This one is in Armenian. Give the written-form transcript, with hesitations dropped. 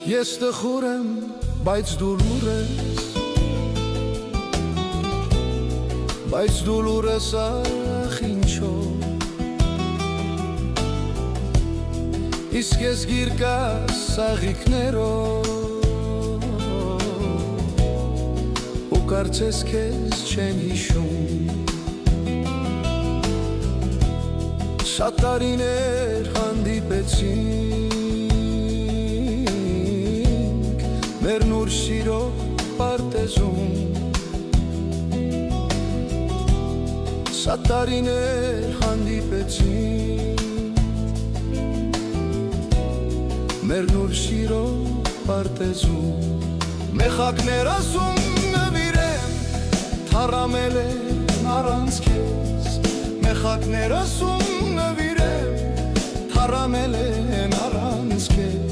Ես տխուր եմ, բայց դու լուր ես, բայց դու լուր ես ախ ինչով, իսկ ես գիրկաս աղիքներով, ու կարծես քեզ չեն հիշում։ Շատ տարիներ հանդիպեցինք մեր նուր սիրո պարտեզում, շատ տարիներ հանդիպեցինք մեր նուր սիրո պարտեզում, մեխակներ ասում նվիրեմ, թառամել են առանց քեզ, մեխակներ ասում նվիրեմ, թառամել են առանց քեզ,